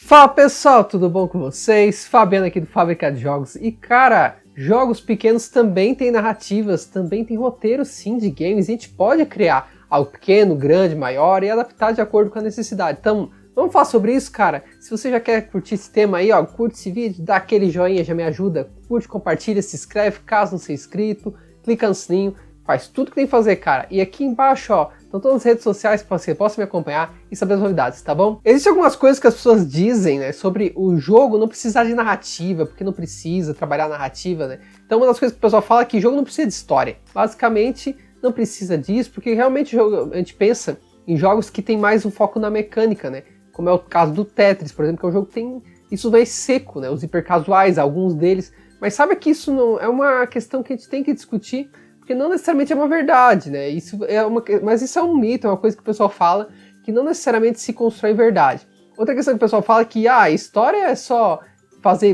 Fala pessoal, tudo bom com vocês? Fabiano aqui do Fábrica de Jogos. E cara, jogos pequenos também tem narrativas, também tem roteiros sim de games. A gente pode criar algo pequeno, grande, maior e adaptar de acordo com a necessidade. Então, vamos falar sobre isso, cara? Se você já quer curtir esse tema aí, ó, curte esse vídeo, dá aquele joinha, já me ajuda. Curte, compartilha, se inscreve, caso não seja inscrito, clica no sininho, faz tudo que tem que fazer, cara. E aqui embaixo, ó, estão todas as redes sociais para você possa me acompanhar e saber as novidades, tá bom? Existem algumas coisas que as pessoas dizem, né, sobre o jogo não precisar de narrativa, porque não precisa trabalhar narrativa, né? Então uma das coisas que o pessoal fala é que o jogo não precisa de história. Basicamente, não precisa disso, porque realmente a gente pensa em jogos que tem mais um foco na mecânica, né? Como é o caso do Tetris, por exemplo, que é um jogo que tem isso mais seco, né? Os hipercasuais, alguns deles. Mas sabe que isso não é uma questão que a gente tem que discutir, porque não necessariamente é uma verdade, né? Mas isso é um mito, é uma coisa que o pessoal fala, que não necessariamente se constrói em verdade. Outra questão que o pessoal fala é que a história é só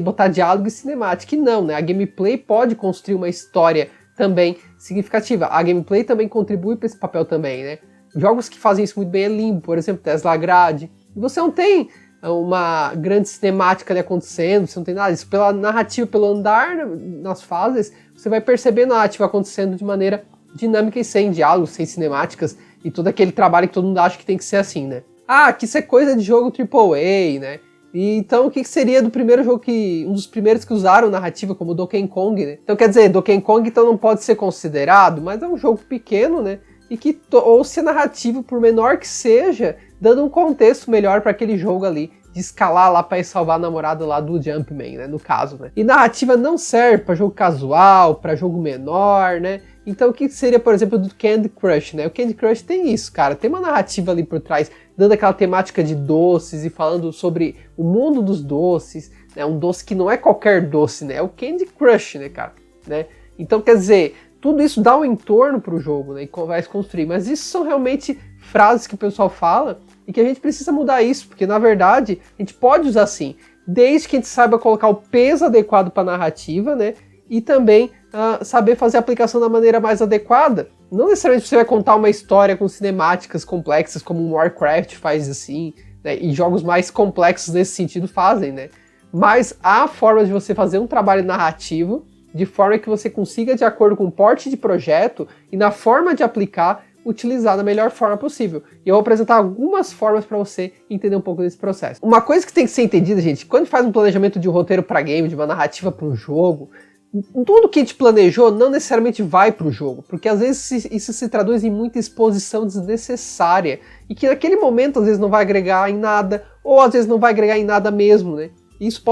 botar diálogo e cinemática. E não, né? A gameplay pode construir uma história também significativa. A gameplay também contribui para esse papel também, né? Jogos que fazem isso muito bem é Limbo, por exemplo, Tesla Grade. E você não tem uma grande cinemática ali acontecendo, você não tem nada. Isso pela narrativa, pelo andar nas fases, você vai percebendo a narrativa acontecendo de maneira dinâmica e sem diálogos, sem cinemáticas e todo aquele trabalho que todo mundo acha que tem que ser assim, né? Ah, que isso é coisa de jogo AAA, né? E então o que seria do primeiro jogo um dos primeiros que usaram narrativa, como o Donkey Kong, né? Então quer dizer, Donkey Kong então não pode ser considerado, mas é um jogo pequeno, né? E que ou se narrativo, por menor que seja, dando um contexto melhor para aquele jogo ali, de escalar lá para ir salvar a namorada lá do Jumpman, né, no caso, né. E narrativa não serve para jogo casual, para jogo menor, né. Então o que seria, por exemplo, do Candy Crush, né? O Candy Crush tem isso, cara, tem uma narrativa ali por trás, dando aquela temática de doces e falando sobre o mundo dos doces, né, um doce que não é qualquer doce, né, é o Candy Crush, né, cara, né. Então quer dizer, tudo isso dá um entorno para o jogo, né, e vai se construir, mas isso são realmente frases que o pessoal fala e que a gente precisa mudar isso, porque na verdade a gente pode usar sim, desde que a gente saiba colocar o peso adequado para a narrativa, né, e também saber fazer a aplicação da maneira mais adequada. Não necessariamente você vai contar uma história com cinemáticas complexas como o Warcraft faz assim, né, e jogos mais complexos nesse sentido fazem, né, mas há formas de você fazer um trabalho narrativo de forma que você consiga, de acordo com o porte de projeto e na forma de aplicar, utilizar da melhor forma possível. E eu vou apresentar algumas formas para você entender um pouco desse processo. Uma coisa que tem que ser entendida, gente, quando a gente faz um planejamento de um roteiro para game, de uma narrativa para um jogo, tudo que a gente planejou não necessariamente vai para o jogo, porque às vezes isso se traduz em muita exposição desnecessária e que naquele momento às vezes não vai agregar em nada, ou às vezes não vai agregar em nada mesmo, né? Isso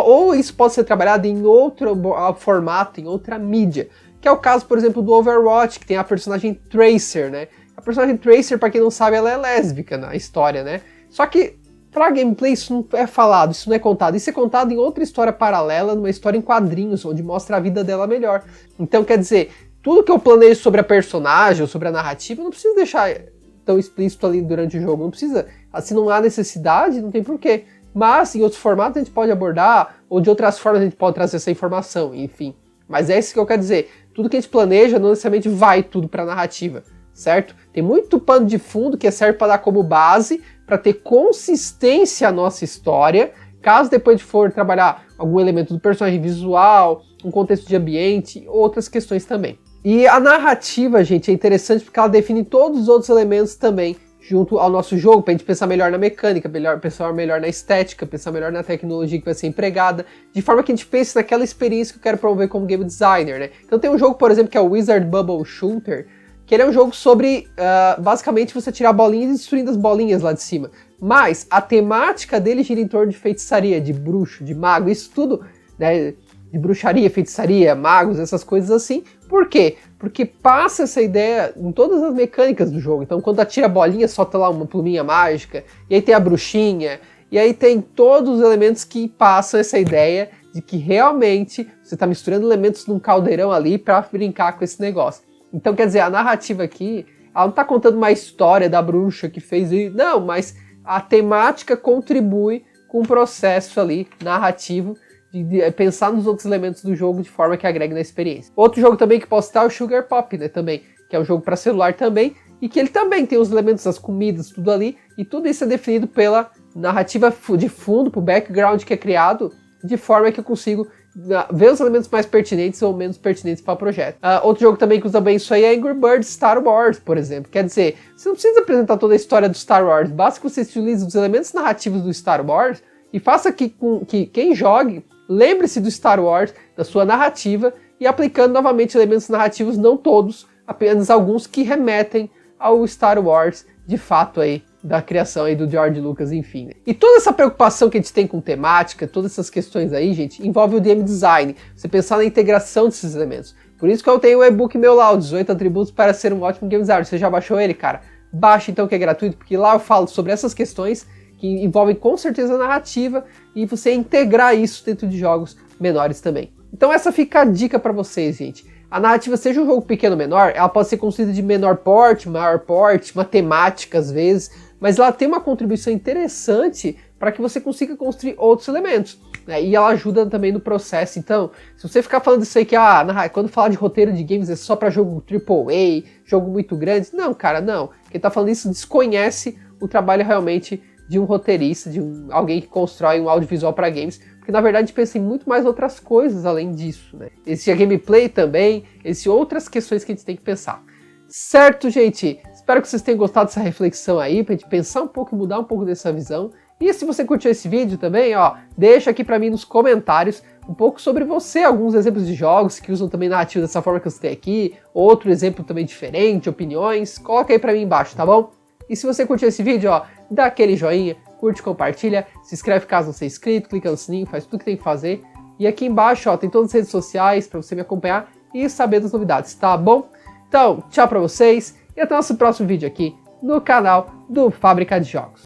pode ser trabalhado em outro formato, em outra mídia, que é o caso, por exemplo, do Overwatch, que tem a personagem Tracer, né? A personagem Tracer, para quem não sabe, ela é lésbica na história, né? Só que pra gameplay isso não é falado, isso não é contado. Isso é contado em outra história paralela, numa história em quadrinhos, onde mostra a vida dela melhor. Então, quer dizer, tudo que eu planejo sobre a personagem ou sobre a narrativa, eu não preciso deixar tão explícito ali durante o jogo. Não precisa. Se não há necessidade, não tem porquê. Mas em outros formatos a gente pode abordar, ou de outras formas a gente pode trazer essa informação, enfim. Mas é isso que eu quero dizer. Tudo que a gente planeja não necessariamente vai tudo pra narrativa, certo? Tem muito pano de fundo que serve para dar como base, para ter consistência a nossa história, caso depois de for trabalhar algum elemento do personagem visual, um contexto de ambiente, outras questões também. E a narrativa, gente, é interessante porque ela define todos os outros elementos também, junto ao nosso jogo, para a gente pensar melhor na mecânica, pensar melhor na estética, pensar melhor na tecnologia que vai ser empregada, de forma que a gente pense naquela experiência que eu quero promover como game designer, né? Então tem um jogo, por exemplo, que é o Wizard Bubble Shooter, que ele é um jogo sobre, basicamente, você tirar bolinhas e destruindo as bolinhas lá de cima. Mas a temática dele gira em torno de feitiçaria, de bruxo, de mago, isso tudo, né, de bruxaria, feitiçaria, magos, essas coisas assim. Por quê? Porque passa essa ideia em todas as mecânicas do jogo. Então, quando atira a bolinha, solta lá uma pluminha mágica, e aí tem a bruxinha, e aí tem todos os elementos que passam essa ideia de que realmente você está misturando elementos num caldeirão ali para brincar com esse negócio. Então, quer dizer, a narrativa aqui, ela não está contando uma história da bruxa que fez isso, não, mas a temática contribui com o processo ali narrativo de pensar nos outros elementos do jogo de forma que agregue na experiência. Outro jogo também que posso citar é o Sugar Pop, né, também, que é um jogo para celular também, e que ele também tem os elementos das comidas, tudo ali, e tudo isso é definido pela narrativa de fundo, pro background que é criado, de forma que eu consigo ver os elementos mais pertinentes ou menos pertinentes para o projeto. Outro jogo também que usa bem isso aí é Angry Birds Star Wars, por exemplo. Quer dizer, você não precisa apresentar toda a história do Star Wars, basta que você utilize os elementos narrativos do Star Wars e faça que quem jogue lembre-se do Star Wars, da sua narrativa, e aplicando novamente elementos narrativos, não todos, apenas alguns que remetem ao Star Wars de fato aí, da criação aí do George Lucas, enfim. Né? E toda essa preocupação que a gente tem com temática, todas essas questões aí, gente, envolve o game design, você pensar na integração desses elementos. Por isso que eu tenho o e-book meu lá, os 18 atributos para ser um ótimo game designer. Você já baixou ele, cara? Baixa então, que é gratuito, porque lá eu falo sobre essas questões que envolvem com certeza a narrativa e você integrar isso dentro de jogos menores também. Então essa fica a dica para vocês, gente. A narrativa, seja um jogo pequeno ou menor, ela pode ser construída de menor porte, maior porte, uma temática às vezes, mas ela tem uma contribuição interessante para que você consiga construir outros elementos. Né? E ela ajuda também no processo. Então, se você ficar falando isso aí que quando falar de roteiro de games é só para jogo AAA, jogo muito grande, não, cara, não. Quem tá falando isso desconhece o trabalho realmente de um roteirista, de alguém que constrói um audiovisual para games, porque na verdade a gente pensa em muito mais outras coisas além disso, né? Existe a gameplay também, existem outras questões que a gente tem que pensar. Certo, gente? Espero que vocês tenham gostado dessa reflexão aí, pra gente pensar um pouco e mudar um pouco dessa visão. E se você curtiu esse vídeo também, ó, deixa aqui pra mim nos comentários um pouco sobre você, alguns exemplos de jogos que usam também narrativa dessa forma que eu citei aqui, outro exemplo também diferente, opiniões, coloca aí pra mim embaixo, tá bom? E se você curtiu esse vídeo, ó, dá aquele joinha, curte, compartilha, se inscreve caso não seja inscrito, clica no sininho, faz tudo que tem que fazer. E aqui embaixo, ó, tem todas as redes sociais para você me acompanhar e saber das novidades, tá bom? Então, tchau pra vocês e até o nosso próximo vídeo aqui no canal do Fábrica de Jogos.